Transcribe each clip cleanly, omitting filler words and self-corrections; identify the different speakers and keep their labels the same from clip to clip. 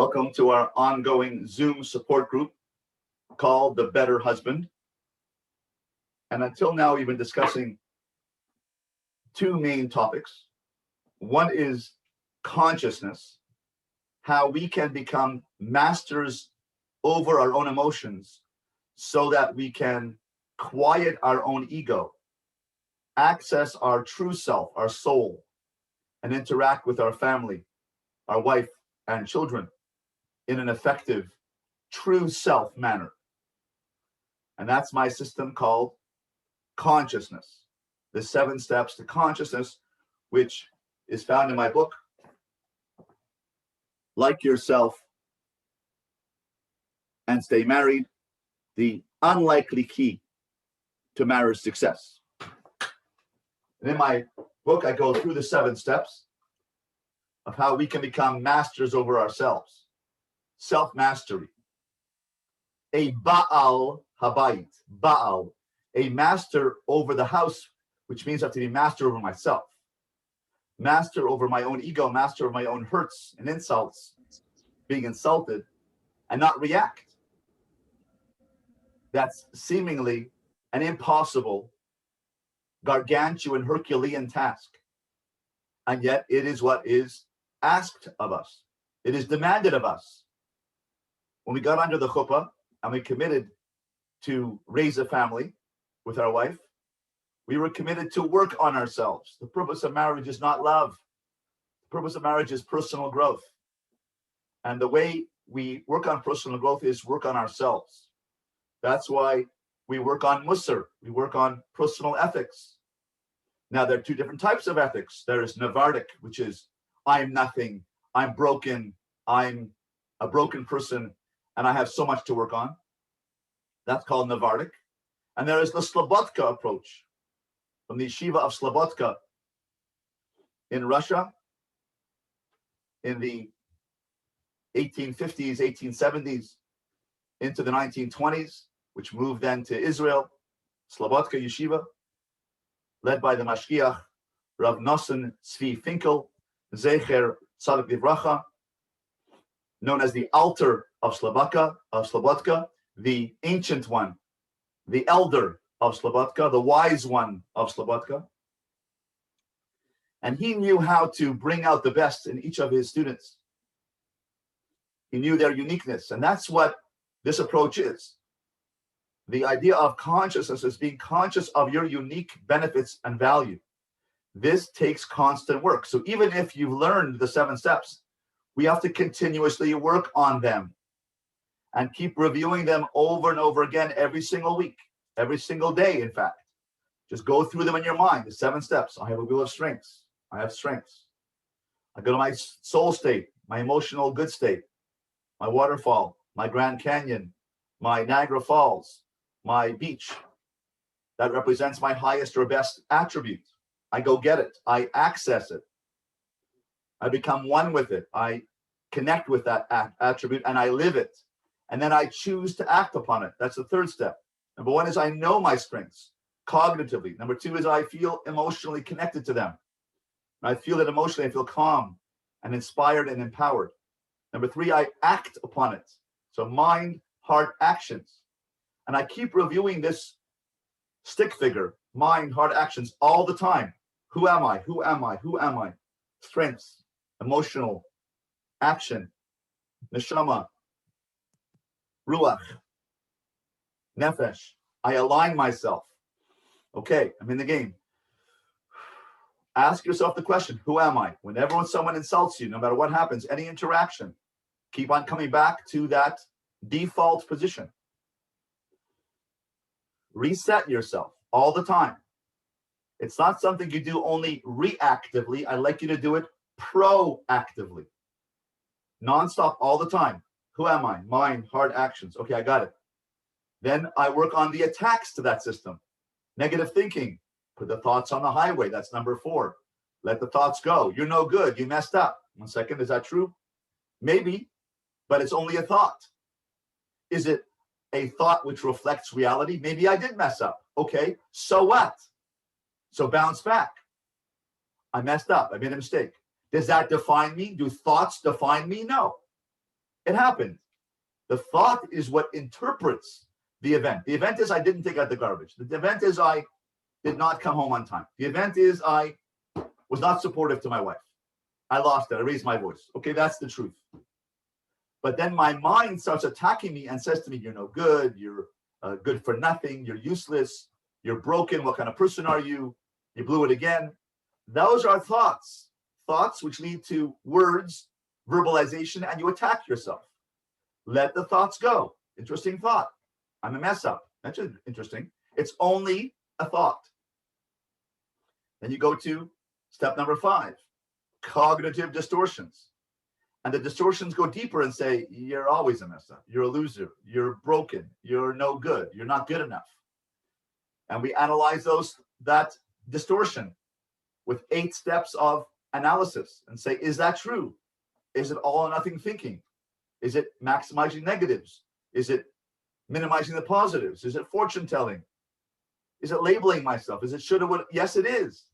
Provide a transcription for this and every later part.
Speaker 1: Welcome to our ongoing Zoom support group called The Better Husband. And until now, we've been discussing two main topics. One is consciousness, how we can become masters over our own emotions so that we can quiet our own ego, access our true self, our soul, and interact with our family, our wife, and children in an effective, true self manner. And that's my system called consciousness, the 7 steps to consciousness, which is found in my book, Like Yourself and Stay Married, the unlikely key to marriage success. And in my book, I go through the 7 steps of how we can become masters over ourselves. Self-mastery. A Baal Habayit, Baal, a master over the house, which means I have to be master over myself, master over my own ego, master over my own hurts and insults, being insulted, and not react. That's seemingly an impossible, gargantuan, Herculean task. And yet it is what is asked of us. It is demanded of us. When we got under the chuppah and we committed to raise a family with our wife, we were committed to work on ourselves. The purpose of marriage is not love. The purpose of marriage is personal growth. And the way we work on personal growth is work on ourselves. That's why we work on Musar. We work on personal ethics. Now, there are 2 different types of ethics. There is Navardic, which is I'm nothing, I'm broken, I'm a broken person, and I have so much to work on. That's called Navardic. And there is the Slobodka approach from the yeshiva of Slobodka in Russia in the 1850s, 1870s into the 1920s, which moved then to Israel, Slobodka yeshiva, led by the Mashgiach, Rav Nosson Tzvi Finkel, Zecher Tzadik Livracha, known as the Alter of Slobodka, the ancient one, the elder of Slobodka, the wise one of Slobodka. And he knew how to bring out the best in each of his students. He knew their uniqueness, and that's what this approach is. The idea of consciousness is being conscious of your unique benefits and value. This takes constant work. So even if you've learned the 7 steps, we have to continuously work on them and keep reviewing them over and over again every single week, every single day, in fact. Just go through them in your mind, the 7 steps. I have a wheel of strengths. I have strengths. I go to my soul state, my emotional good state, my waterfall, my Grand Canyon, my Niagara Falls, my beach. That represents my highest or best attribute. I go get it. I access it. I become one with it. I connect with that attribute and I live it. And then I choose to act upon it. That's the 3rd step. Number 1 is I know my strengths cognitively. Number 2 is I feel emotionally connected to them. I feel that emotionally, I feel calm and inspired and empowered. Number 3, I act upon it. So mind, heart, actions. And I keep reviewing this stick figure, mind, heart, actions, all the time. Who am I? Who am I? Who am I? Strengths. Emotional, action, neshama, ruach, nefesh. I align myself. Okay, I'm in the game. Ask yourself the question, who am I? Whenever someone insults you, no matter what happens, any interaction, keep on coming back to that default position. Reset yourself all the time. It's not something you do only reactively. I'd like you to do it proactively, nonstop, all the time. Who am I? Mind, heart, actions. Okay, I got it. Then I work on the attacks to that system. Negative thinking. Put the thoughts on the highway. That's number 4. Let the thoughts go. You're no good. You messed up. 1 second. Is that true? Maybe, but it's only a thought. Is it a thought which reflects reality? Maybe I did mess up. Okay, so what? So bounce back. I messed up. I made a mistake. Does that define me? Do thoughts define me? No. It happened. The thought is what interprets the event. The event is I didn't take out the garbage. The event is I did not come home on time. The event is I was not supportive to my wife. I lost it. I raised my voice. Okay, that's the truth. But then my mind starts attacking me and says to me, you're no good. You're good for nothing. You're useless. You're broken. What kind of person are you? You blew it again. Those are thoughts which lead to words, verbalization, and you attack yourself. Let the thoughts go. Interesting thought. I'm a mess up. That's interesting. It's only a thought. Then you go to step number 5, cognitive distortions. And the distortions go deeper and say, you're always a mess up. You're a loser. You're broken. You're no good. You're not good enough. And we analyze that distortion with 8 steps of analysis and say, is that true? Is it all or nothing thinking? Is it maximizing negatives? Is it minimizing the positives? Is it fortune telling? Is it labeling myself? Is it shoulda, woulda? Yes, it is.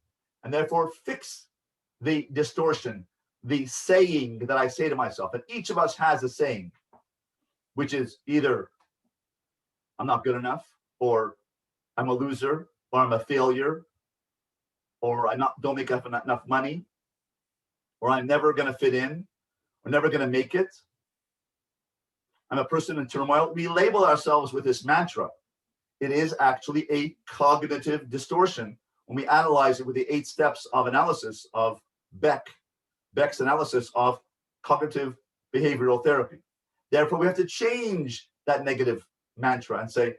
Speaker 1: And therefore fix the distortion, the saying that I say to myself. And each of us has a saying, which is either I'm not good enough, or I'm a loser, or I'm a failure, or I don't make enough money, or I'm never going to fit in, or never going to make it. I'm a person in turmoil. We label ourselves with this mantra. It is actually a cognitive distortion when we analyze it with the 8 steps of analysis of Beck's analysis of cognitive behavioral therapy. Therefore, we have to change that negative mantra and say,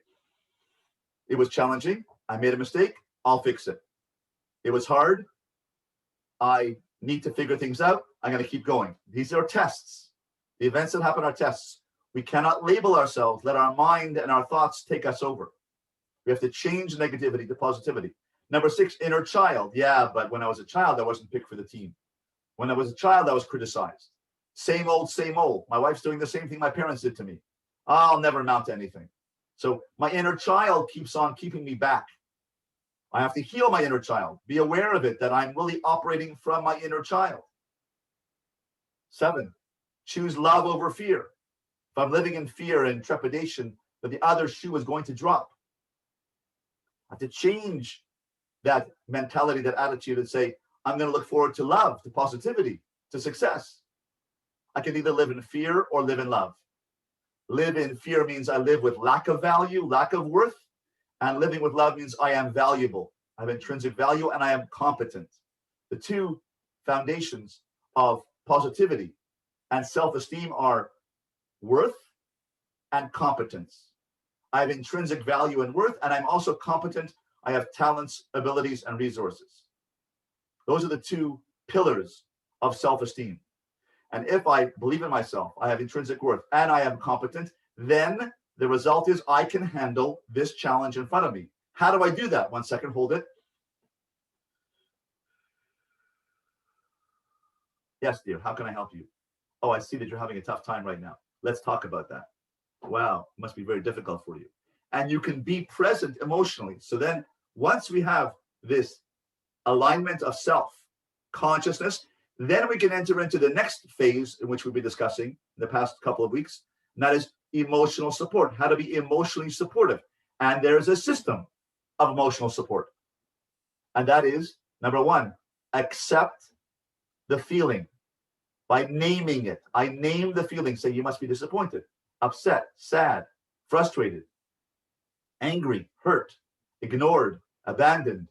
Speaker 1: it was challenging. I made a mistake. I'll fix it. It was hard. I need to figure things out. I'm going to keep going. These are tests. The events that happen are tests. We cannot label ourselves, let our mind and our thoughts take us over. We have to change negativity to positivity. Number 6, inner child. Yeah, but when I was a child, I wasn't picked for the team. When I was a child, I was criticized. Same old, same old. My wife's doing the same thing my parents did to me. I'll never amount to anything. So my inner child keeps on keeping me back. I have to heal my inner child. Be aware of it, that I'm really operating from my inner child. 7, choose love over fear. If I'm living in fear and trepidation that the other shoe is going to drop, I have to change that mentality, that attitude, and say, I'm going to look forward to love, to positivity, to success. I can either live in fear or live in love. Live in fear means I live with lack of value, lack of worth. And living with love means I am valuable. I have intrinsic value and I am competent. The 2 foundations of positivity and self-esteem are worth and competence. I have intrinsic value and worth, and I'm also competent. I have talents, abilities, and resources. Those are the 2 pillars of self-esteem. And if I believe in myself, I have intrinsic worth, and I am competent, then the result is I can handle this challenge in front of me. How do I do that? 1 second, hold it. Yes, dear, how can I help you? Oh, I see that you're having a tough time right now. Let's talk about that. Wow, it must be very difficult for you. And you can be present emotionally. So then once we have this alignment of self, consciousness, then we can enter into the next phase in which we'll be discussing in the past couple of weeks, and that is emotional support, how to be emotionally supportive. And there's a system of emotional support. And that is, number 1, accept the feeling by naming it. I name the feeling, say you must be disappointed, upset, sad, frustrated, angry, hurt, ignored, abandoned.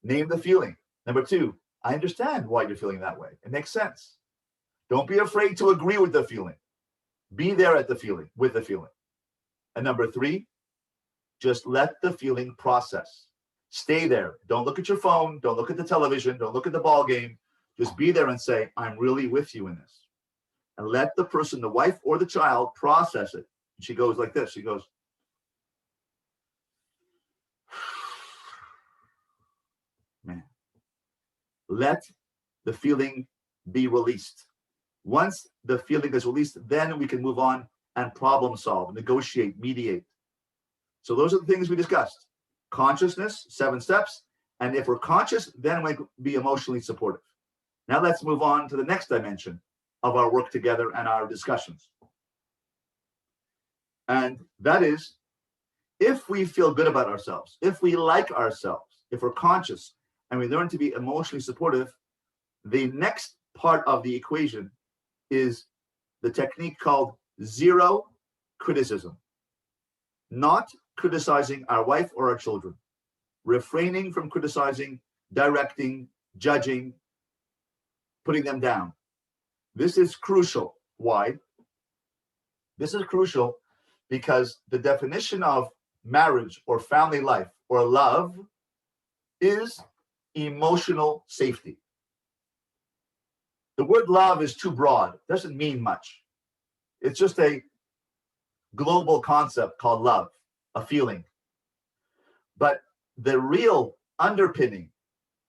Speaker 1: Name the feeling. Number 2, I understand why you're feeling that way. It makes sense. Don't be afraid to agree with the feeling. Be there at the feeling, with the feeling. And number 3, just let the feeling process. Stay there. Don't look at your phone. Don't look at the television. Don't look at the ball game. Just be there and say, I'm really with you in this. And let the person, the wife or the child, process it. And she goes like this. She goes, man. Let the feeling be released. Once the feeling is released, then we can move on and problem solve, negotiate, mediate. So those are the things we discussed. Consciousness, 7 steps. And if we're conscious, then we can be emotionally supportive. Now let's move on to the next dimension, of our work together and our discussions. And that is, if we feel good about ourselves, if we like ourselves, if we're conscious and we learn to be emotionally supportive, the next part of the equation is the technique called zero criticism. Not criticizing our wife or our children, refraining from criticizing, directing, judging, putting them down. This is crucial. Why? This is crucial because the definition of marriage or family life or love is emotional safety. The word love is too broad, doesn't mean much. It's just a global concept called love, a feeling. But the real underpinning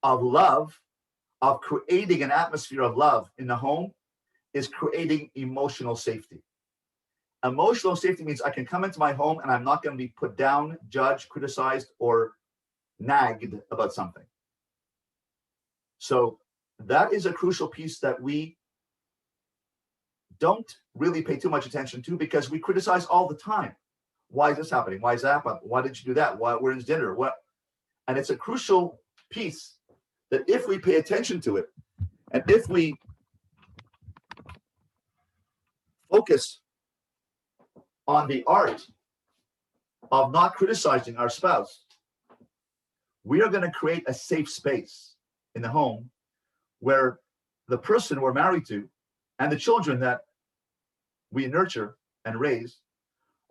Speaker 1: of love, of creating an atmosphere of love in the home, is creating emotional safety. Emotional safety means I can come into my home and I'm not going to be put down, judged, criticized, or nagged about something. So that is a crucial piece that we don't really pay too much attention to because we criticize all the time. Why is this happening? Why is that happening? Why did you do that? Why, where's dinner? What? And it's a crucial piece that if we pay attention to it, and if we focus on the art of not criticizing our spouse, we are going to create a safe space in the home where the person we're married to and the children that we nurture and raise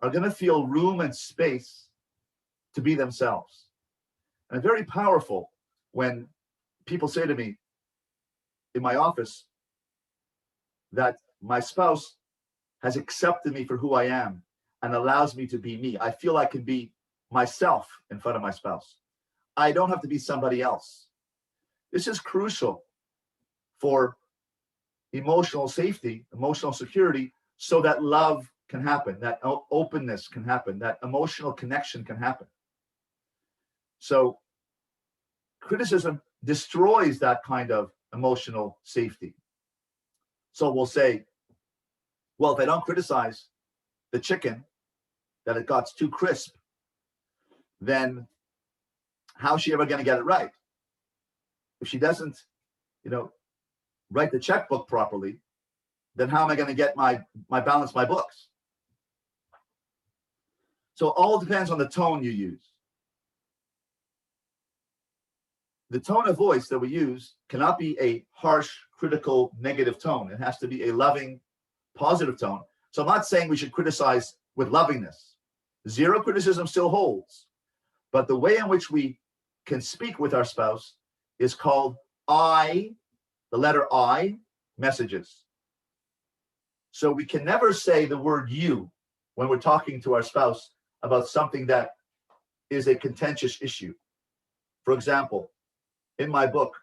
Speaker 1: are going to feel room and space to be themselves. And it's very powerful when people say to me in my office that my spouse has accepted me for who I am and allows me to be me. I feel I can be myself in front of my spouse. I don't have to be somebody else. This is crucial for emotional safety, emotional security, so that love can happen, that openness can happen, that emotional connection can happen. So criticism destroys that kind of emotional safety. So we'll say, well, if I don't criticize the chicken, that it got too crisp, then how's she ever going to get it right? If she doesn't, write the checkbook properly, then how am I going to get my balance my books? So it all depends on the tone you use. The tone of voice that we use cannot be a harsh, critical, negative tone. It has to be a loving, positive tone. So I'm not saying we should criticize with lovingness. Zero criticism still holds. But the way in which we can speak with our spouse is called I, the letter I, messages. So we can never say the word you when we're talking to our spouse about something that is a contentious issue. For example, in my book,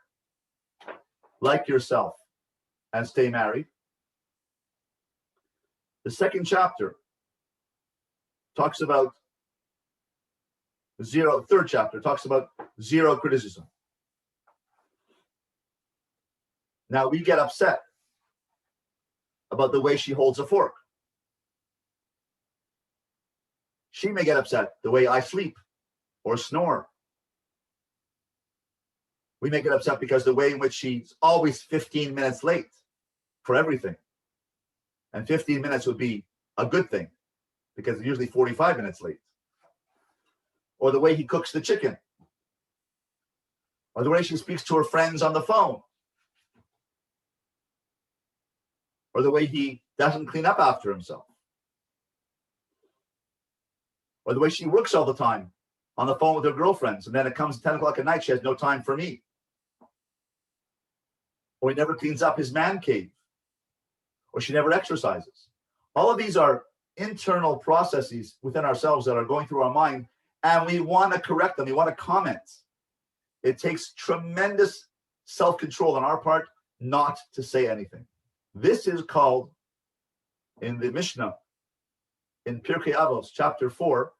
Speaker 1: Like Yourself and Stay Married, the second chapter talks about third chapter talks about zero criticism. Now we get upset about the way she holds a fork. She may get upset the way I sleep or snore. We may get upset because the way in which she's always 15 minutes late for everything. And 15 minutes would be a good thing because it's usually 45 minutes late. Or the way he cooks the chicken. Or the way she speaks to her friends on the phone. Or the way he doesn't clean up after himself. Or the way she works all the time on the phone with her girlfriends, and then it comes 10 o'clock at night, she has no time for me. Or he never cleans up his man cave. Or she never exercises. All of these are internal processes within ourselves that are going through our mind, and we want to correct them. We want to comment. It takes tremendous self-control on our part not to say anything. This is called, in the Mishnah, in Pirkei Avos, chapter 4,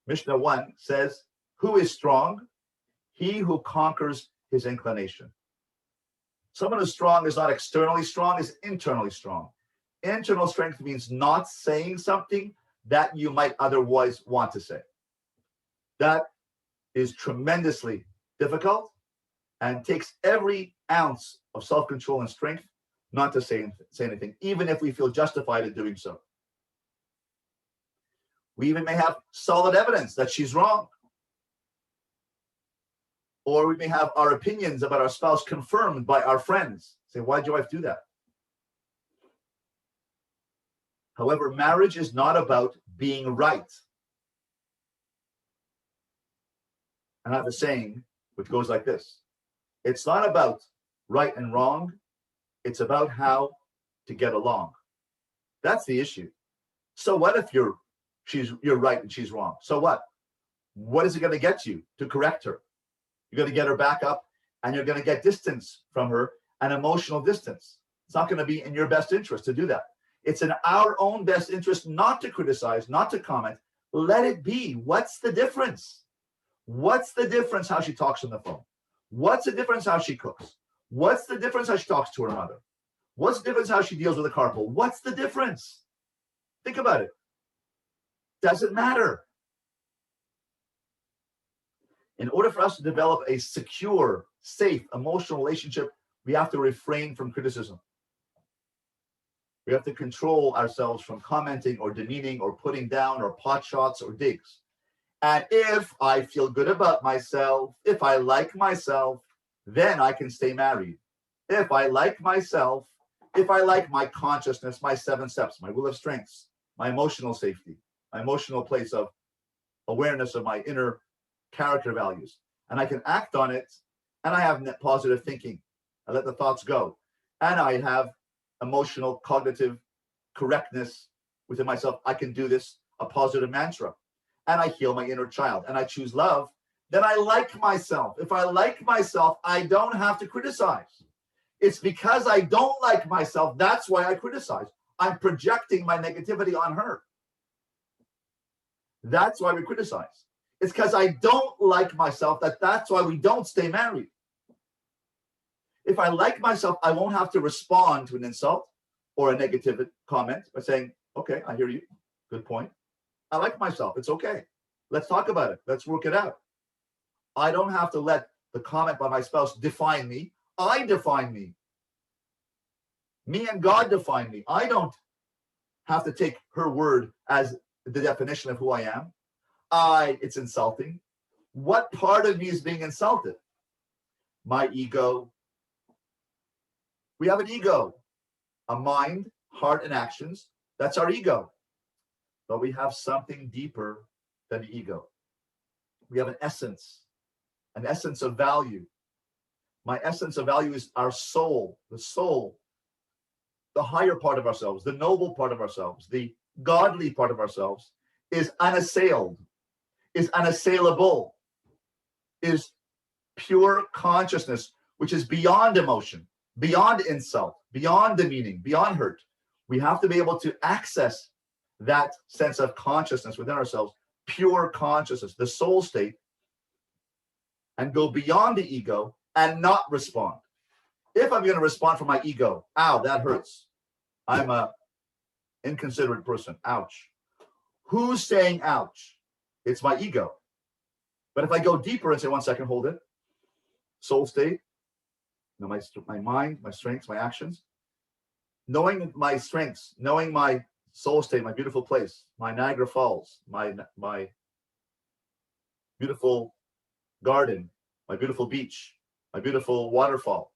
Speaker 1: Mishnah 1 says, who is strong? He who conquers his inclination. Someone who's strong is not externally strong, is internally strong. Internal strength means not saying something that you might otherwise want to say. That is tremendously difficult and takes every ounce of self-control and strength not to say anything, even if we feel justified in doing so. We even may have solid evidence that she's wrong. Or we may have our opinions about our spouse confirmed by our friends. Say, why'd your wife do that? However, marriage is not about being right. And I have a saying which goes like this. It's not about right and wrong. It's about how to get along. That's the issue. So what if you're right and she's wrong? So what? What is it going to get you to correct her? You're going to get her back up, and you're going to get distance from her, an emotional distance. It's not going to be in your best interest to do that. It's in our own best interest not to criticize, not to comment. Let it be. What's the difference? What's the difference how she talks on the phone? What's the difference how she cooks? What's the difference how she talks to her mother? What's the difference how she deals with a carpool? What's the difference? Think about it. Doesn't matter. In order for us to develop a secure, safe, emotional relationship, we have to refrain from criticism. We have to control ourselves from commenting or demeaning or putting down or pot shots or digs. And if I feel good about myself, if I like myself, then I can stay married. If I like myself, if I like my consciousness, my 7 steps, my will of strengths, my emotional safety, my emotional place of awareness of my inner character values, and I can act on it, and I have positive thinking. I let the thoughts go, and I have emotional, cognitive correctness within myself. I can do this, a positive mantra, and I heal my inner child, and I choose love. Then I like myself. If I like myself, I don't have to criticize. It's because I don't like myself, that's why I criticize. I'm projecting my negativity on her. That's why we criticize. It's because I don't like myself that's why we don't stay married. If I like myself, I won't have to respond to an insult or a negative comment by saying, okay, I hear you. Good point. I like myself. It's okay. Let's talk about it. Let's work it out. I don't have to let the comment by my spouse define me. I define me. Me and God define me. I don't have to take her word as the definition of who I am. It's insulting. What part of me is being insulted? My ego. We have an ego, a mind, heart, and actions. That's our ego. But we have something deeper than the ego. We have an essence of value. My essence of value is our soul, the higher part of ourselves, the noble part of ourselves, the godly part of ourselves is unassailed, is unassailable, is pure consciousness, which is beyond emotion, beyond insult, beyond demeaning, beyond hurt. We have to be able to access that sense of consciousness within ourselves, pure consciousness, the soul state, and go beyond the ego and not respond. If I'm going to respond from my ego, ow, that hurts. I'm a inconsiderate person. Ouch. Who's saying ouch? It's my ego. But if I go deeper and say, 1 second, hold it. Soul state, my mind, my strengths, my actions. Knowing my strengths, knowing my soul state, my beautiful place, my Niagara Falls, my beautiful garden, my beautiful beach, my beautiful waterfall,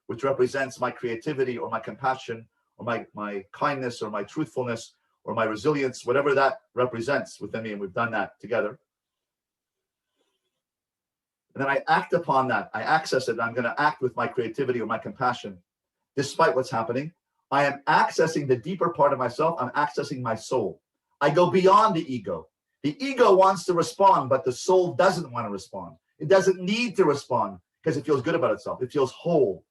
Speaker 1: which represents my creativity or my compassion or my kindness or my truthfulness or my resilience, whatever that represents within me, and we've done that together. And then I act upon that. I access it, and I'm going to act with my creativity or my compassion, despite what's happening. I am accessing the deeper part of myself. I'm accessing my soul. I go beyond the ego. The ego wants to respond, but the soul doesn't want to respond. It doesn't need to respond because it feels good about itself. It feels whole.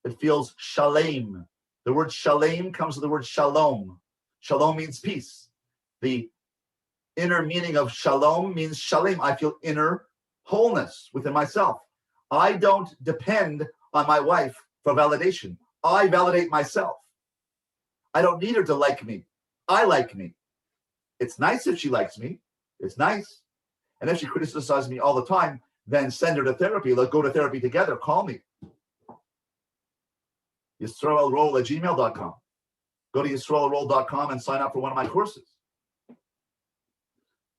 Speaker 1: It feels shalom. The word shalom comes from the word shalom. Shalom means peace. The inner meaning of shalom means shalom. I feel inner wholeness within myself. I don't depend on my wife for validation. I validate myself. I don't need her to like me. I like me. It's nice if she likes me. It's nice. And if she criticizes me all the time, then send her to therapy. Let's go to therapy together. Call me. YisraelRoll@gmail.com. Go to YisraelRoll.com and sign up for one of my courses,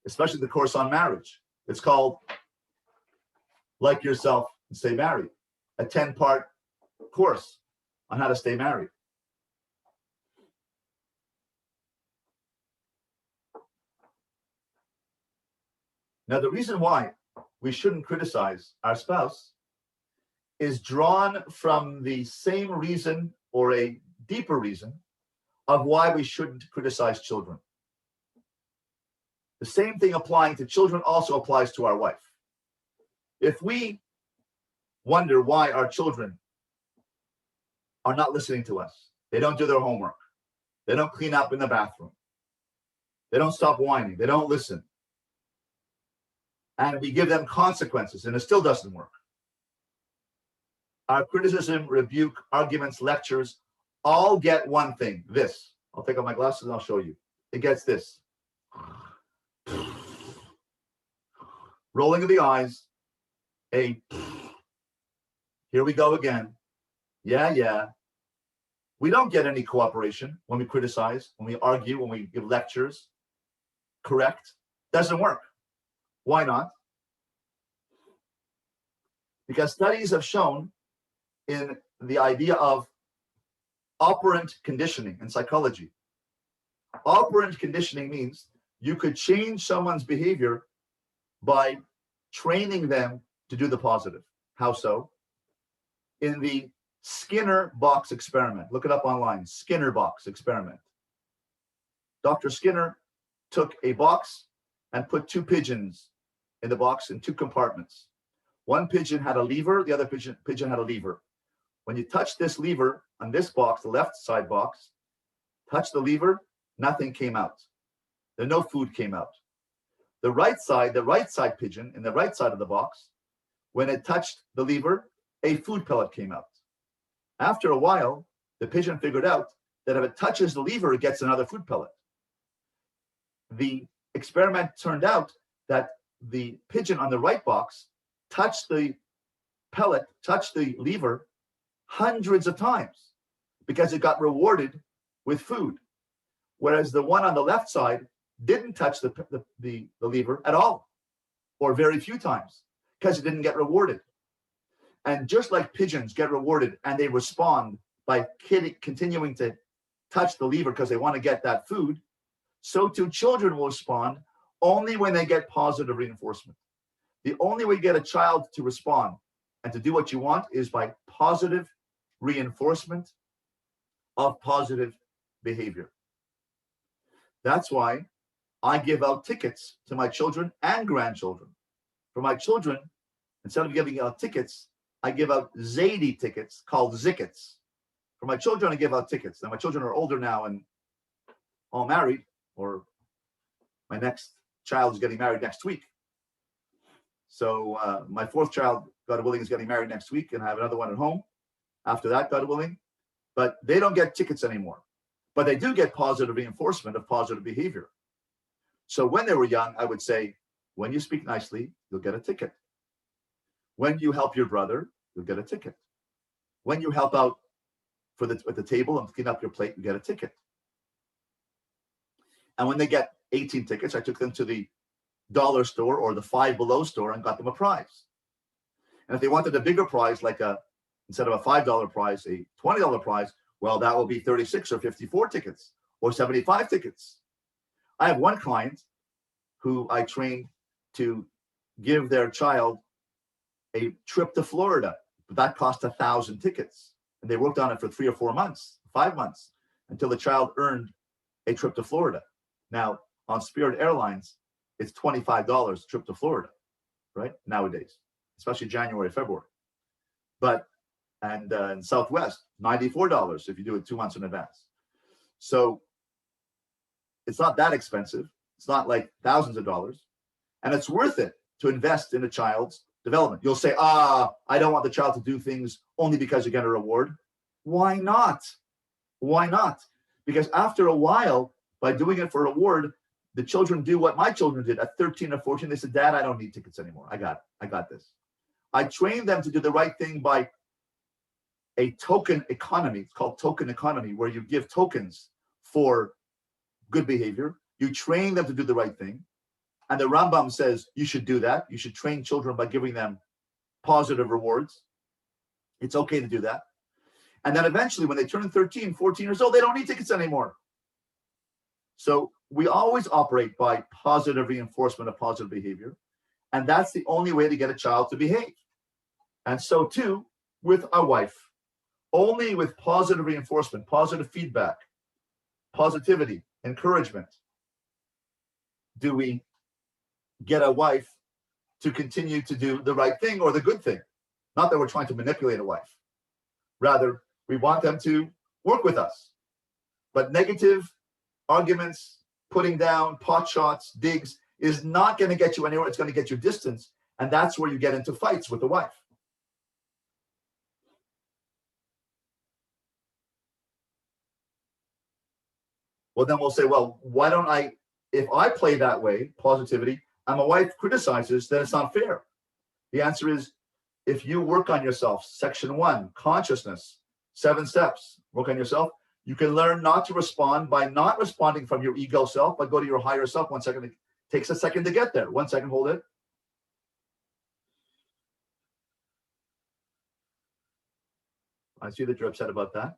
Speaker 1: especially the course on marriage. It's called Like Yourself and Stay Married, a 10-part course on how to stay married. Now, the reason why we shouldn't criticize our spouse is drawn from the same reason, or a deeper reason, of why we shouldn't criticize children. The same thing applying to children also applies to our wife. If we wonder why our children are not listening to us, they don't do their homework, they don't clean up in the bathroom, they don't stop whining, they don't listen, and we give them consequences and it still doesn't work, our criticism, rebuke, arguments, lectures all get one thing, this. I'll take off my glasses and I'll show you. It gets this. Rolling of the eyes, here we go again. Yeah. We don't get any cooperation when we criticize, when we argue, when we give lectures. Correct? Doesn't work. Why not? Because studies have shown in the idea of operant conditioning in psychology. Operant conditioning means you could change someone's behavior by training them to do the positive. How so? In the Skinner box experiment, look it up online, Skinner box experiment. Dr. Skinner took a box and put two pigeons in the box in two compartments. One pigeon had a lever, the other pigeon had a lever. When you touch this lever on this box, the left side box, touch the lever, nothing came out. No food came out. The right side pigeon in the right side of the box, when it touched the lever, a food pellet came out. After a while, the pigeon figured out that if it touches the lever, it gets another food pellet. The experiment turned out that the pigeon on the right box touched the pellet, touched the lever hundreds of times because it got rewarded with food. Whereas the one on the left side didn't touch the lever at all, or very few times, because it didn't get rewarded. And just like pigeons get rewarded and they respond by continuing to touch the lever because they want to get that food, so too children will respond only when they get positive reinforcement. The only way you get a child to respond and to do what you want is by positive reinforcement of positive behavior. That's why I give out tickets to my children and grandchildren. For my children, instead of giving out tickets, I give out Zadie tickets called Zickets. For my children, I give out tickets. Now, my children are older now and all married, or my next child is getting married next week. So my fourth child, God willing, is getting married next week, and I have another one at home after that, God willing. But they don't get tickets anymore. But they do get positive reinforcement of positive behavior. So when they were young, I would say, when you speak nicely, you'll get a ticket. When you help your brother, you'll get a ticket. When you help out at the table and clean up your plate, you get a ticket. And when they get 18 tickets, I took them to the dollar store or the Five Below store and got them a prize. And if they wanted a bigger prize, like instead of a $5 prize, a $20 prize, well, that will be 36 or 54 tickets or 75 tickets. I have one client who I trained to give their child a trip to Florida, but that cost 1,000 tickets. And they worked on it for 3 or 4 months, 5 months, until the child earned a trip to Florida. Now, on Spirit Airlines, it's $25 trip to Florida, right? Nowadays, especially January, February. But, and in Southwest, $94 if you do it 2 months in advance. So it's not that expensive. It's not like thousands of dollars. And it's worth it to invest in a child's development. You'll say, I don't want the child to do things only because you get a reward. Why not? Why not? Because after a while, by doing it for a reward, the children do what my children did at 13 or 14. They said, Dad, I don't need tickets anymore. I got this. I trained them to do the right thing by a token economy. It's called token economy, where you give tokens for good behavior. You train them to do the right thing. And the Rambam says you should do that. You should train children by giving them positive rewards. It's okay to do that. And then eventually, when they turn 13, 14 years old, they don't need tickets anymore. So we always operate by positive reinforcement of positive behavior. And that's the only way to get a child to behave. And so too with our wife. Only with positive reinforcement, positive feedback, positivity, encouragement, do we get a wife to continue to do the right thing or the good thing. Not that we're trying to manipulate a wife. Rather, we want them to work with us. But negative arguments, putting down, pot shots, digs, is not going to get you anywhere. It's going to get you distance. And that's where you get into fights with the wife. Well, then we'll say, well, why don't I, if I play that way, positivity, and my wife criticizes, then it's not fair. The answer is, if you work on yourself, section 1, consciousness, 7 steps, work on yourself, you can learn not to respond by not responding from your ego self, but go to your higher self. 1 second. It takes a second to get there. 1 second, hold it. I see that you're upset about that.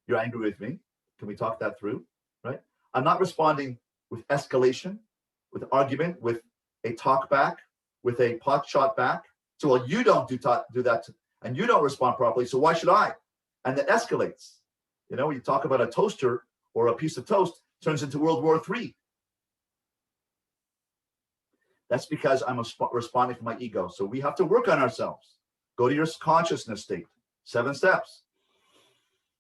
Speaker 1: You're angry with me. Can we talk that through, right? I'm not responding with escalation, with argument, with a talk back, with a pot shot back. So, well, you don't do that, and you don't respond properly, so why should I? And that escalates. You know, you talk about a toaster or a piece of toast, turns into World War III. That's because I'm responding from my ego. So we have to work on ourselves. Go to your consciousness state. 7 steps.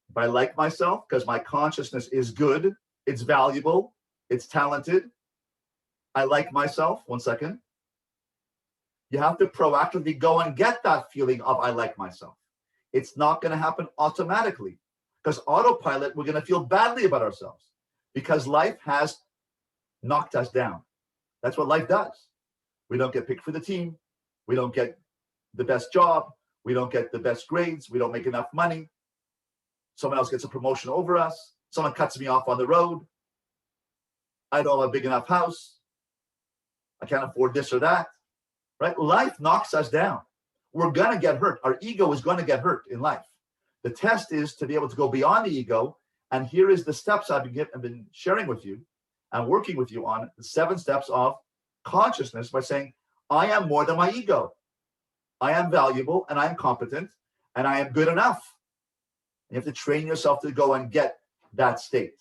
Speaker 1: If I like myself, because my consciousness is good, it's valuable, it's talented, I like myself. 1 second. You have to proactively go and get that feeling of I like myself. It's not going to happen automatically, because autopilot, we're going to feel badly about ourselves because life has knocked us down. That's what life does. We don't get picked for the team. We don't get the best job. We don't get the best grades. We don't make enough money. Someone else gets a promotion over us. Someone cuts me off on the road. I don't have a big enough house. I can't afford this or that, right? Life knocks us down. We're going to get hurt. Our ego is going to get hurt in life. The test is to be able to go beyond the ego. And here is the steps I've been sharing with you and working with you on, the 7 steps of consciousness, by saying, I am more than my ego. I am valuable and I am competent and I am good enough. You have to train yourself to go and get that state.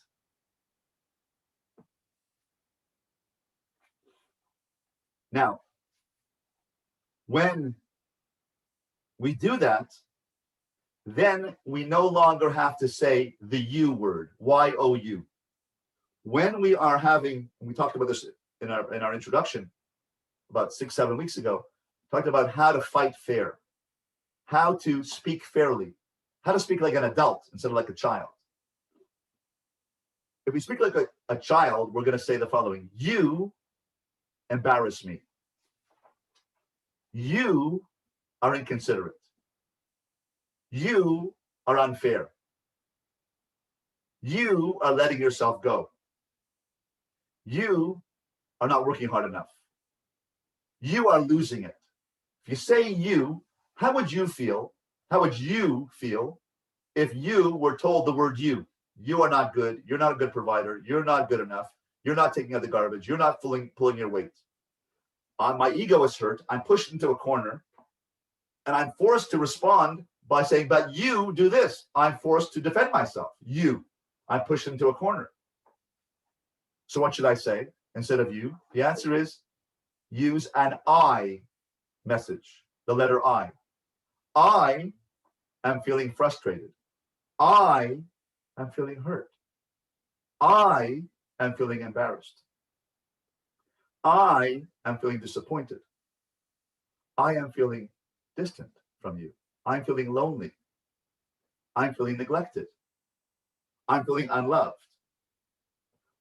Speaker 1: Now, when we do that, then we no longer have to say the you word, Y-O-U. When we are having, we talked about this in our introduction about 6-7 weeks ago, talked about how to fight fair, how to speak fairly, how to speak like an adult instead of like a child. If we speak like a child, we're going to say the following: you embarrass me. You are inconsiderate. You are unfair. You are letting yourself go. You are not working hard enough. You are losing it. If you say you, how would you feel? How would you feel if you were told the word you? You are not good. You're not a good provider. You're not good enough. You're not taking out the garbage. You're not pulling your weight. My ego is hurt. I'm pushed into a corner, and I'm forced to respond by saying, but you do this. I'm forced to defend myself. I'm pushed into a corner. So what should I say instead of you? The answer is use an I message, the letter I. I am feeling frustrated. I am feeling hurt. I am feeling embarrassed. I am feeling disappointed. I am feeling distant from you. I'm feeling lonely. I'm feeling neglected. I'm feeling unloved.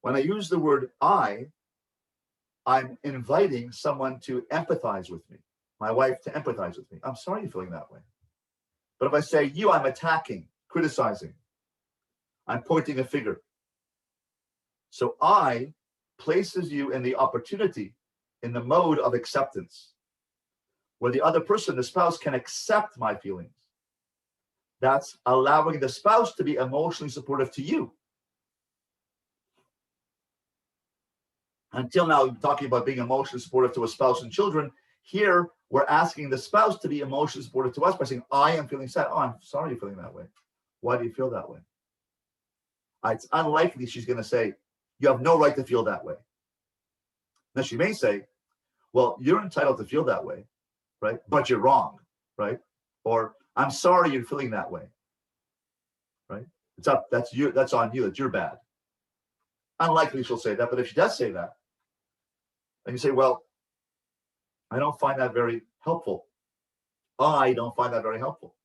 Speaker 1: When I use the word I'm inviting someone to empathize with me, my wife to empathize with me. I'm sorry you're feeling that way. But if I say you, I'm attacking, criticizing, I'm pointing a finger. So I places you in the opportunity, in the mode of acceptance, where the other person, the spouse, can accept my feelings. That's allowing the spouse to be emotionally supportive to you. Until now, talking about being emotionally supportive to a spouse and children. Here, we're asking the spouse to be emotionally supportive to us by saying, I am feeling sad. Oh, I'm sorry you're feeling that way. Why do you feel that way? It's unlikely she's going to say, you have no right to feel that way. Now, she may say, well, you're entitled to feel that way, right? But you're wrong, right? Or I'm sorry you're feeling that way, right? That's you. That's on you. That's your bad. Unlikely she'll say that, but if she does say that, and you say, well, I don't find that very helpful. I don't find that very helpful.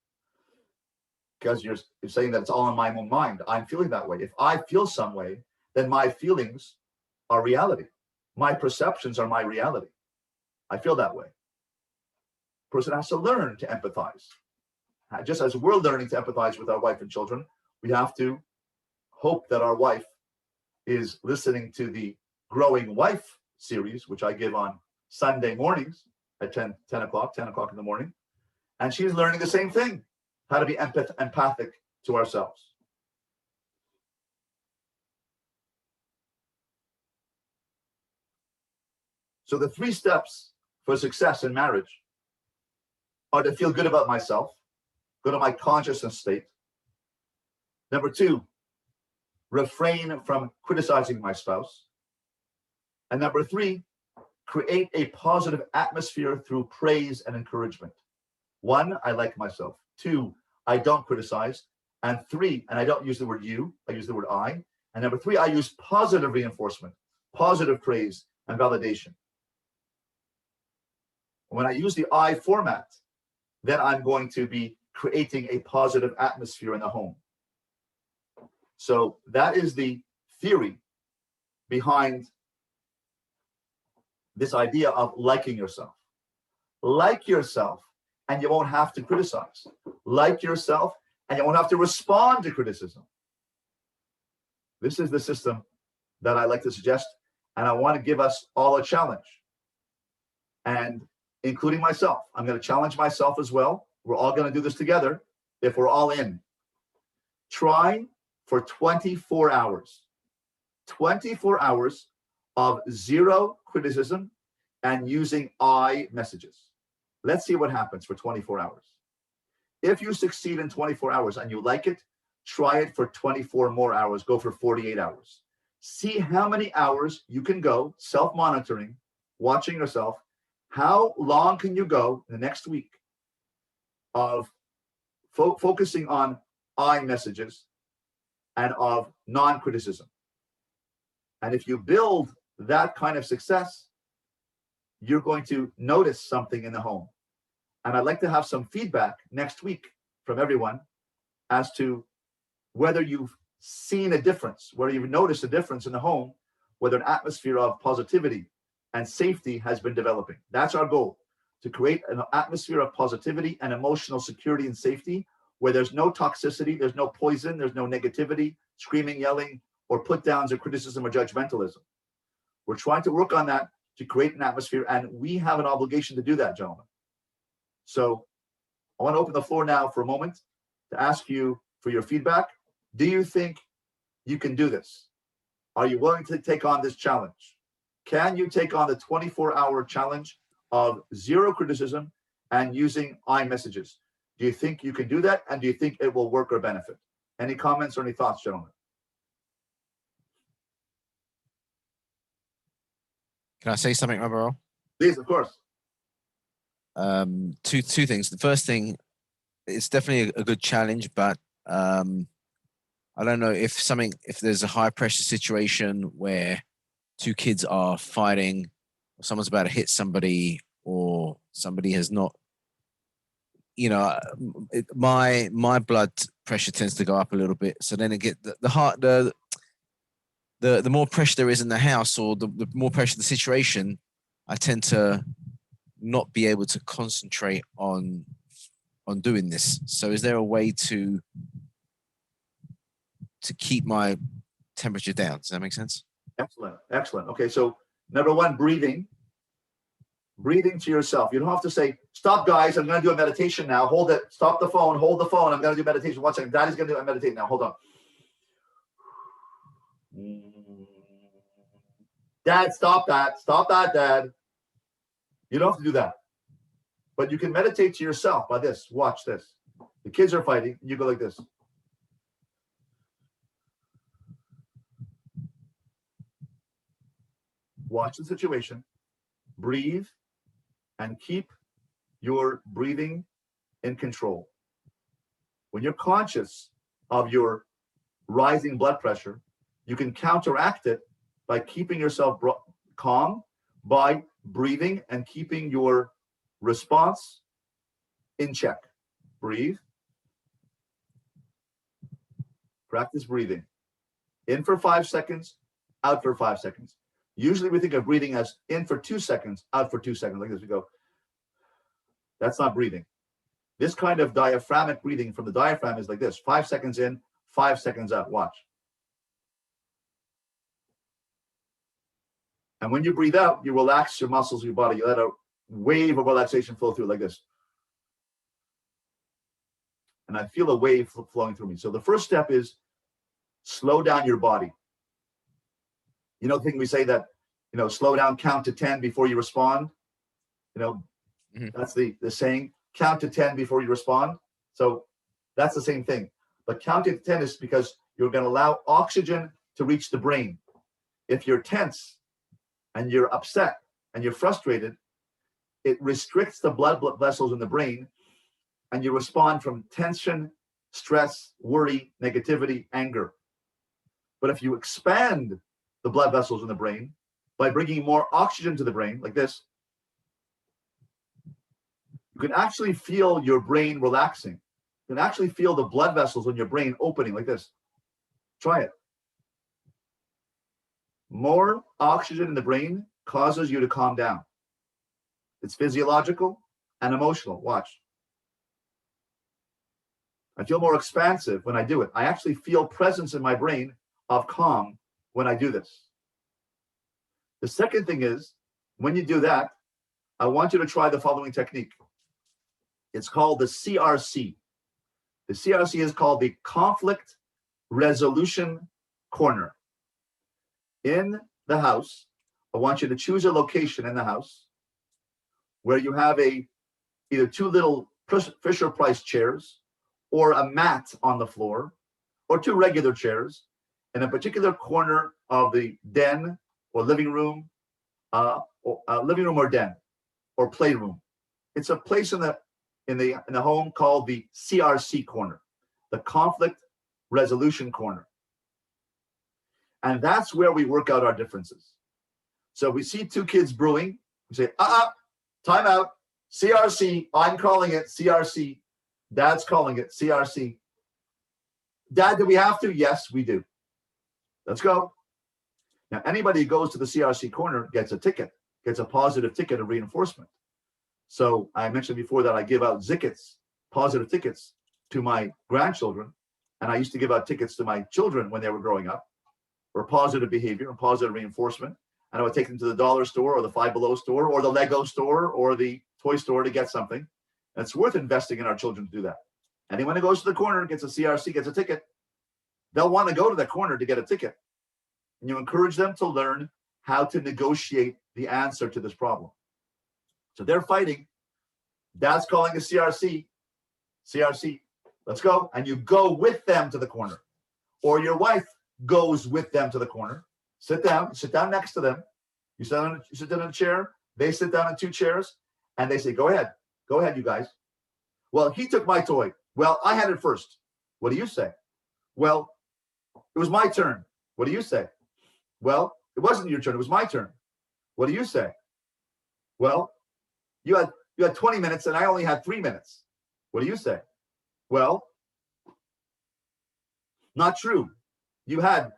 Speaker 1: Because you're saying that it's all in my own mind. I'm feeling that way. If I feel some way, then my feelings are reality. My perceptions are my reality. I feel that way. Person has to learn to empathize. Just as we're learning to empathize with our wife and children, we have to hope that our wife is listening to the Growing Wife series, which I give on Sunday mornings at 10 o'clock in the morning. And she's learning the same thing, how to be empathic to ourselves. So the 3 steps for success in marriage are to feel good about myself, go to my consciousness state. Number 2, refrain from criticizing my spouse. And number 3, create a positive atmosphere through praise and encouragement. 1, I like myself. 2, I don't criticize. And 3, and I don't use the word you, I use the word I. And number 3, I use positive reinforcement, positive praise and validation. When I use the I format, then I'm going to be creating a positive atmosphere in the home. So that is the theory behind this idea of liking yourself. Like yourself, and you won't have to criticize. Like yourself, and you won't have to respond to criticism. This is the system that I like to suggest, and I want to give us all a challenge, and including myself. I'm going to challenge myself as well. We're all going to do this together if we're all in. Try for 24 hours. 24 hours of zero criticism and using I messages. Let's see what happens for 24 hours. If you succeed in 24 hours and you like it, try it for 24 more hours. Go for 48 hours. See how many hours you can go self-monitoring, watching yourself. How long can you go in the next week of focusing on I messages and of non-criticism? And if you build that kind of success, you're going to notice something in the home. And I'd like to have some feedback next week from everyone as to whether you've seen a difference, whether you've noticed a difference in the home, whether an atmosphere of positivity and safety has been developing. That's our goal, to create an atmosphere of positivity and emotional security and safety where there's no toxicity, there's no poison, there's no negativity, screaming, yelling, or put downs or criticism or judgmentalism. We're trying to work on that to create an atmosphere, and we have an obligation to do that, gentlemen. So I want to open the floor now for a moment to ask you for your feedback. Do you think you can do this? Are you willing to take on this challenge? Can you take on the 24-hour challenge of zero criticism and using I messages? Do you think you can do that? And do you think it will work or benefit? Any comments or any thoughts, gentlemen?
Speaker 2: Can I say something, Roberto?
Speaker 1: Please, of course.
Speaker 2: Two things. The first thing, it's definitely a good challenge, but I don't know if there's a high pressure situation where 2 kids are fighting, or someone's about to hit somebody, or somebody has not, my blood pressure tends to go up a little bit. So then the more pressure there is in the house, or the more pressure in the situation, I tend to not be able to concentrate on doing this. So is there a way to keep my temperature down? Does that make sense?
Speaker 1: Excellent. Okay, so number one, breathing to yourself. You don't have to say, stop guys, I'm going to do a meditation now. Hold it. Stop the phone. Hold the phone. I'm going to do meditation. 1 second. Daddy's going to do a meditation now. Hold on. Dad, stop that. Stop that, Dad. You don't have to do that. But you can meditate to yourself by this. Watch this. The kids are fighting. You go like this. Watch the situation. Breathe and keep your breathing in control. When you're conscious of your rising blood pressure, you can counteract it by keeping yourself calm, by breathing and keeping your response in check. Breathe. Practice breathing. In for 5 seconds, out for 5 seconds. Usually we think of breathing as in for 2 seconds, out for 2 seconds. Like this, we go. That's not breathing. This kind of diaphragmic breathing from the diaphragm is like this. 5 seconds in, 5 seconds out. Watch. And when you breathe out, you relax your muscles of your body. You let a wave of relaxation flow through like this. And I feel a wave flowing through me. So the first step is slow down your body. You know, the thing we say that, slow down, count to 10 before you respond. That's the saying, count to 10 before you respond. So that's the same thing. But counting to 10 is because you're going to allow oxygen to reach the brain. If you're tense and you're upset and you're frustrated, it restricts the blood vessels in the brain, and you respond from tension, stress, worry, negativity, anger. But if you expand the blood vessels in the brain by bringing more oxygen to the brain, like this, you can actually feel your brain relaxing. You can actually feel the blood vessels in your brain opening like this. Try it. More oxygen in the brain causes you to calm down. It's physiological and emotional. Watch. I feel more expansive when I do it. I actually feel presence in my brain of calm when I do this. The second thing is, when you do that, I want you to try the following technique. It's called the CRC. The CRC is called the Conflict Resolution Corner. In the house, I want you to choose a location in the house where you have either 2 little Fisher-Price chairs, or a mat on the floor, or 2 regular chairs in a particular corner of the den or living room or den or playroom. It's a place in the home called the CRC corner, the Conflict Resolution Corner. And that's where we work out our differences. So we see 2 kids brewing, we say, time out, CRC, I'm calling it CRC. Dad's calling it CRC. Dad, do we have to? Yes, we do. Let's go. Now, anybody who goes to the CRC corner gets a ticket, gets a positive ticket of reinforcement. So I mentioned before that I give out Zickets, positive tickets, to my grandchildren. And I used to give out tickets to my children when they were growing up for positive behavior and positive reinforcement. And I would take them to the dollar store or the Five Below store or the Lego store or the toy store to get something. And it's worth investing in our children to do that. Anyone who goes to the corner gets a CRC, gets a ticket. They'll want to go to the corner to get a ticket. And you encourage them to learn how to negotiate the answer to this problem. So they're fighting. Dad's calling a CRC. CRC, let's go. And you go with them to the corner. Or your wife goes with them to the corner. Sit down next to them. You sit down in a chair. They sit down in 2 chairs. And they say, go ahead, you guys. Well, he took my toy. Well, I had it first. What do you say? Well, it was my turn. What do you say? Well, it wasn't your turn. It was my turn. What do you say? Well, you had You had 20 minutes and I only had 3 minutes. What do you say? Well, not true. You had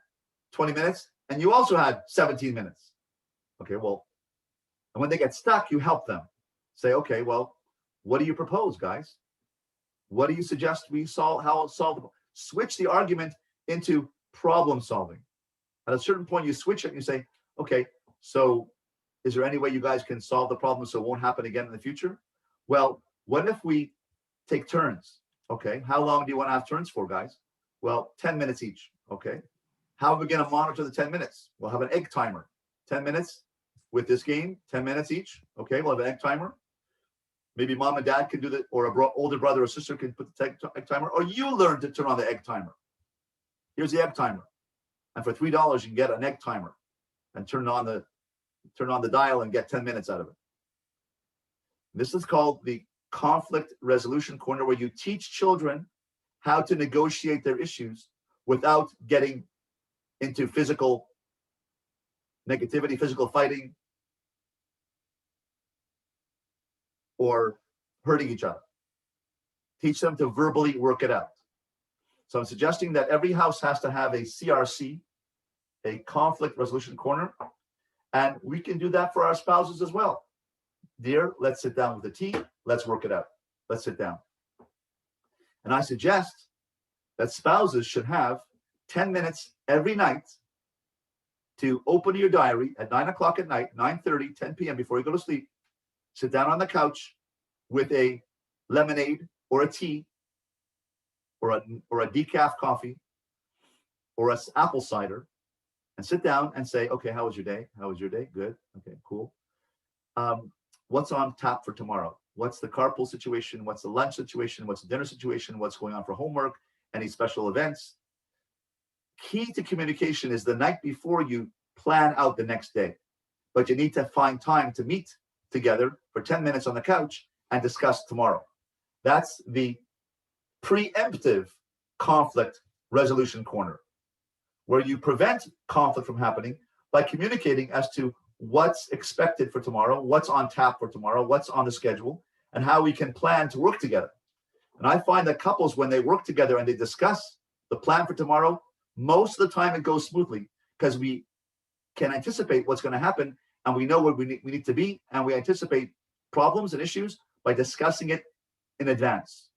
Speaker 1: 20 minutes and you also had 17 minutes. Okay, well, and when they get stuck, you help them. Say, okay, well, what do you propose, guys? What do you suggest we solve? How it's solvable? Switch the argument into problem solving. At a certain point, you switch it and you say, okay, so is there any way you guys can solve the problem so it won't happen again in the future? Well, what if we take turns? Okay, how long do you want to have turns for, guys? Well, 10 minutes each. Okay, how are we going to monitor the 10 minutes? We'll have an egg timer. 10 minutes with this game, 10 minutes each. Okay, we'll have an egg timer. Maybe mom and dad can do that, or a older brother or sister can put the egg timer, or you learn to turn on the egg timer. Here's the egg timer. And for $3, you can get an egg timer and turn on the dial and get 10 minutes out of it. This is called the conflict resolution corner, where you teach children how to negotiate their issues without getting into physical negativity, physical fighting, or hurting each other. Teach them to verbally work it out. So I'm suggesting that every house has to have a CRC, a conflict resolution corner, and we can do that for our spouses as well. Dear, let's sit down with the tea. Let's work it out. Let's sit down. And I suggest that spouses should have 10 minutes every night to open your diary at 9 o'clock at night, 9:30, 10 p.m. before you go to sleep. Sit down on the couch with a lemonade or a tea or a decaf coffee or a apple cider, and sit down and say, okay, how was your day? How was your day? Good. Okay, cool. What's on tap for tomorrow? What's the carpool situation? What's the lunch situation? What's the dinner situation? What's going on for homework? Any special events? Key to communication is the night before you plan out the next day, but you need to find time to meet together for 10 minutes on the couch and discuss tomorrow. That's the preemptive conflict resolution corner, where you prevent conflict from happening by communicating as to what's expected for tomorrow, what's on tap for tomorrow, what's on the schedule, and how we can plan to work together. And I find that couples, when they work together and they discuss the plan for tomorrow, most of the time it goes smoothly because we can anticipate what's going to happen, and we know where we need to be, and we anticipate problems and issues by discussing it in advance.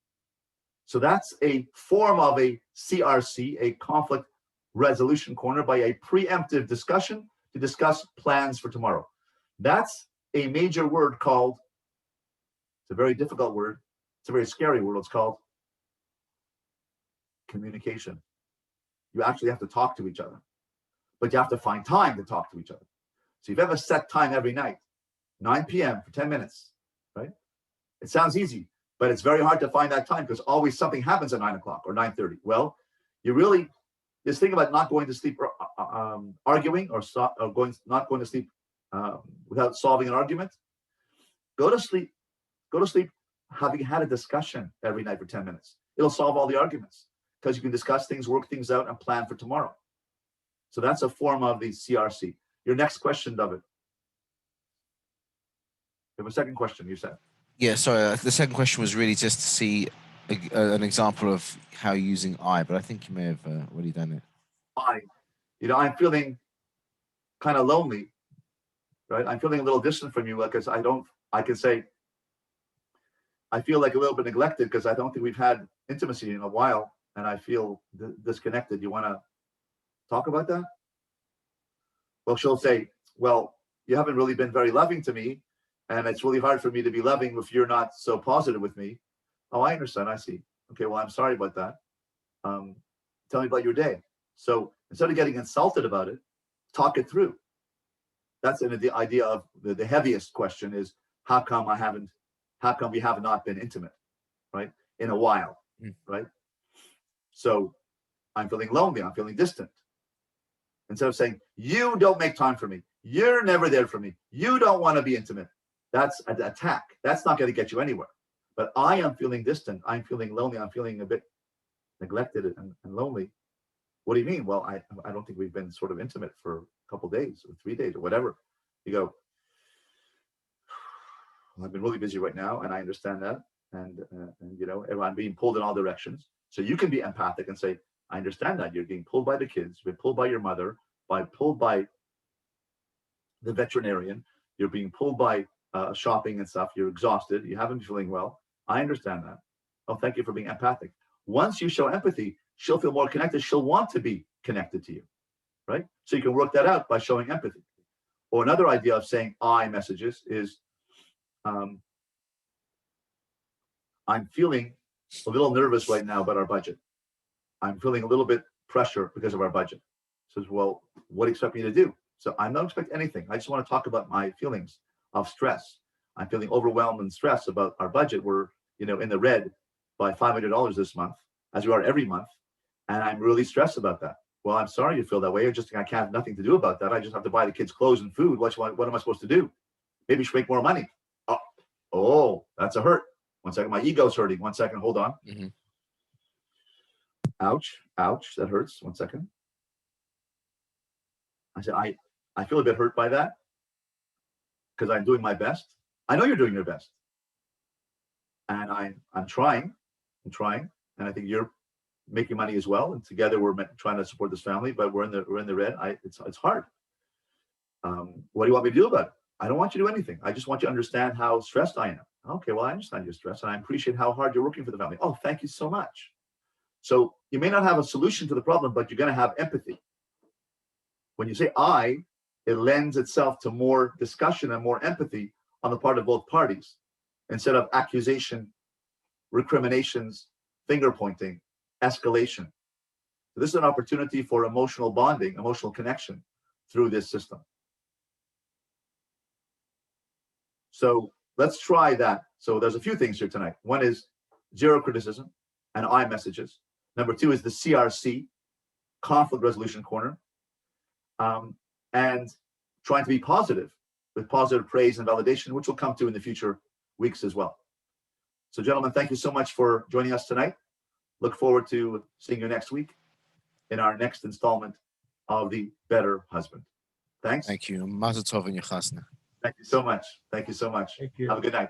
Speaker 1: So that's a form of a CRC, a conflict resolution corner, by a preemptive discussion to discuss plans for tomorrow. That's a major word called, it's a very difficult word, it's a very scary word, it's called communication. You actually have to talk to each other, but you have to find time to talk to each other. So if you have a set time every night, 9 p.m. for 10 minutes, right? It sounds easy, but it's very hard to find that time because always something happens at 9 o'clock or 9:30. Well, you really, this thing about not going to sleep arguing or not going to sleep without solving an argument, go to sleep having had a discussion every night for 10 minutes. It'll solve all the arguments because you can discuss things, work things out, and plan for tomorrow. So that's a form of the CRC. Your next question, David. You have a second question, you said.
Speaker 2: Yeah, sorry. The second question was really just to see an example of how you're using I, but I think you may have already done it.
Speaker 1: I'm feeling kind of lonely, right? I'm feeling a little distant from you because I can say, I feel like a little bit neglected because I don't think we've had intimacy in a while, and I feel disconnected. You want to talk about that? Well, she'll say, well, you haven't really been very loving to me, and it's really hard for me to be loving if you're not so positive with me. Oh, I understand. I see. Okay, well, I'm sorry about that. Tell me about your day. So instead of getting insulted about it, talk it through. That's the idea of the heaviest question is, how come we have not been intimate, right? In a while, right? So I'm feeling lonely. I'm feeling distant. Instead of saying, you don't make time for me. You're never there for me. You don't want to be intimate. That's an attack. That's not going to get you anywhere. But I am feeling distant. I'm feeling lonely. I'm feeling a bit neglected and lonely. What do you mean? Well, I don't think we've been sort of intimate for a couple of days or 3 days or whatever. You go, I've been really busy right now, and I understand that. And you know, I'm being pulled in all directions. So you can be empathic and say, I understand that you're being pulled by the kids, you've been pulled by your mother, pulled by the veterinarian, you're being pulled by shopping and stuff. You're exhausted. You haven't been feeling well. I understand that. Oh, thank you for being empathic. Once you show empathy, she'll feel more connected. She'll want to be connected to you, right? So you can work that out by showing empathy. Or another idea of saying I messages is, I'm feeling a little nervous right now about our budget. I'm feeling a little bit pressure because of our budget. Says, well, what do you expect me to do? So I'm not expecting anything. I just want to talk about my feelings of stress. I'm feeling overwhelmed and stressed about our budget. We're, you know, in the red by $500 this month, as we are every month. And I'm really stressed about that. Well, I'm sorry you feel that way. I can't have nothing to do about that. I just have to buy the kids clothes and food. What am I supposed to do? Maybe you should make more money. Oh, that's a hurt. One second, my ego's hurting. One second, hold on.
Speaker 2: Mm-hmm.
Speaker 1: Ouch, ouch, that hurts. One second. I said, I feel a bit hurt by that because I'm doing my best. I know you're doing your best. And I'm trying, and I think you're making money as well. And together we're trying to support this family, but we're in the red. It's hard. What do you want me to do about it? I don't want you to do anything. I just want you to understand how stressed I am. Okay, well, I understand you're stressed, and I appreciate how hard you're working for the family. Oh, thank you so much. So you may not have a solution to the problem, but you're going to have empathy. When you say I, it lends itself to more discussion and more empathy on the part of both parties, instead of accusation, recriminations, finger pointing, escalation. So this is an opportunity for emotional bonding, emotional connection through this system. So let's try that. So there's a few things here tonight. One is zero criticism and I messages. Number two is the CRC, conflict resolution corner, and trying to be positive with positive praise and validation, which will come to in the future weeks as well. So gentlemen, thank you so much for joining us tonight. Look forward to seeing you next week in our next installment of The Better Husband. Thanks.
Speaker 2: Thank you. Mazel tov and yechasna.
Speaker 1: Thank you so much. Thank you so much.
Speaker 3: Thank you.
Speaker 1: Have a good night.